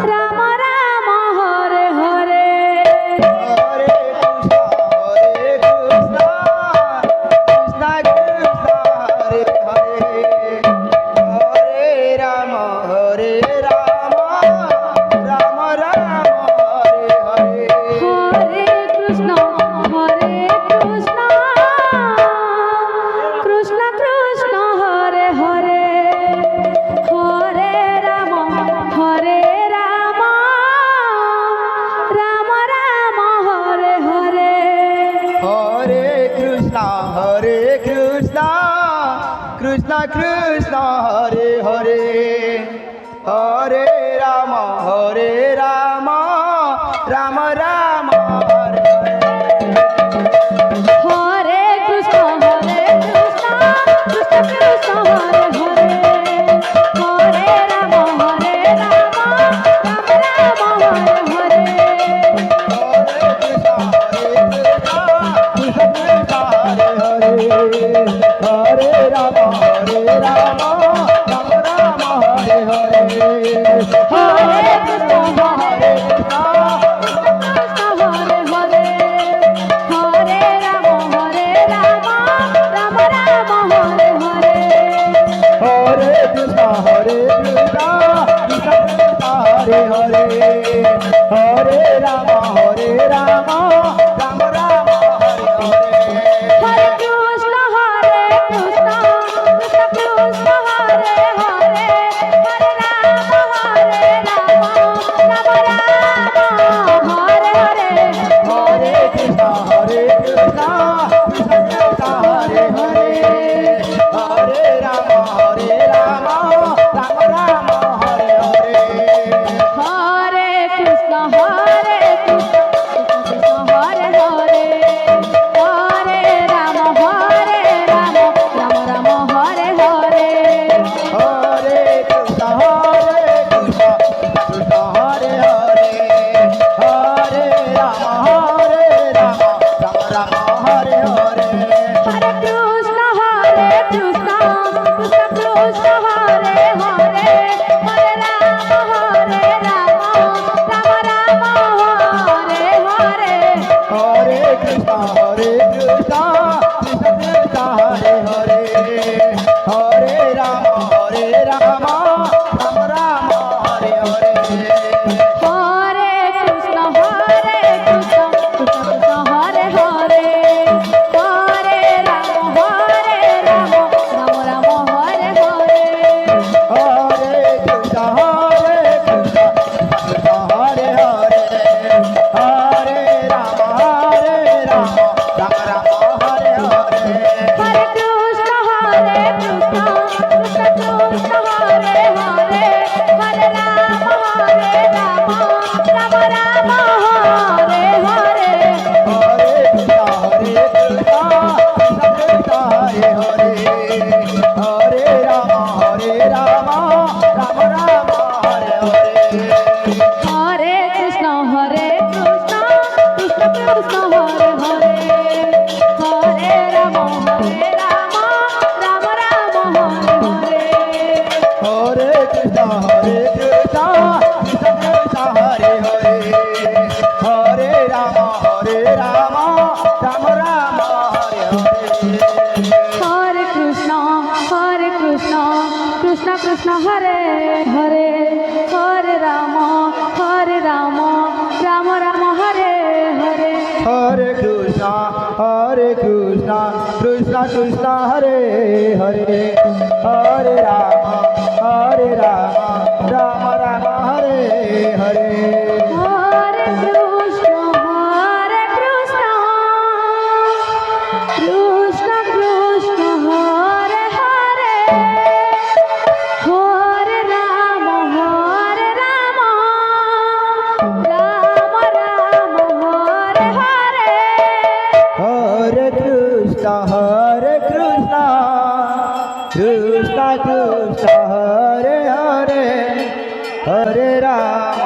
Ram Ram Hare Hare Hare Krishna Krishna Krishna Hare Hare Hare Ram Ram Ram Hare Hare Hare Krishna Krishna Krishna Hare Hare Hare Ram Ram Ram Hare Hare Hare Krishna Krishna Krishna Hare Hare Hare Ram Ram Ram Ram Hare Hare Krishna Krishna Krishna Hare Hare Hare Ram Ram Ram Hare Hare Hare Krishna Krishna Krishna Hare Hare Hare Ram Ram Ram Hare Hare Hare Krishna Hare Krishna Hare Hare Hare Ram Ram Ram Hare Hare Hare Krishna Krishna Krishna Hare Hare Hare Ram Ram Ram Ram Hare Hare Hare Krishna Krishna Krishna Hare Hare Hare Ram Ram Ram Hare Hare Hare Krishna Krishna Krishna Krishna Hare Hare Hare Ram Ram Ram Ram Hare Hare Hare Krishna Krishna Krishna Hare Hare Hare Ram Ram Ram Hare Hare Hare Krishna Krishna Krishna Hare Hare Hare Ram Ram Ram Hare Hare Hare Krishna Krishna Krishna Hare Hare Hare Ram Ram Ram Hare Hare Hare Krishna Krishna Krishna Krishna Hare Hare Hare Ram Ram Ram Hare Hare Hare Krishna Krishna Krishna Hare Hare Hare Ram Ram Ram Hare Hare Hare Krishna Krishna Krishna Hare Hare Hare Ram Ram Ram Hare Hare Hare Krishna Krishna Krishna Hare Hare Hare Ram Ram Ram Hare Hare Hare Krishna Krishna Krishna Hare Hare Hare Ram Ram Ram Ram Hare Hare Hare Krishna Krishna Krishna Hare Hare Hare Ram Ram Ram Hare Hare Hare Krishna Krishna Krishna Krishna Hare Hare Hare Ram Ram Ram Ram Hare Hare Hare Krishna Krishna Krishna Hare Hare Hare Ram Ram Ram Hare Hare Hare Krishna Krishna Krishna Hare Hare Hare Ram Ram Ram Hare Hare Hare Krishna Krishna Krishna Hare Hare Hare Ram Ram Ram Hare Hare Hare Krishna Krishna Krishna Hare Hare Hare Ram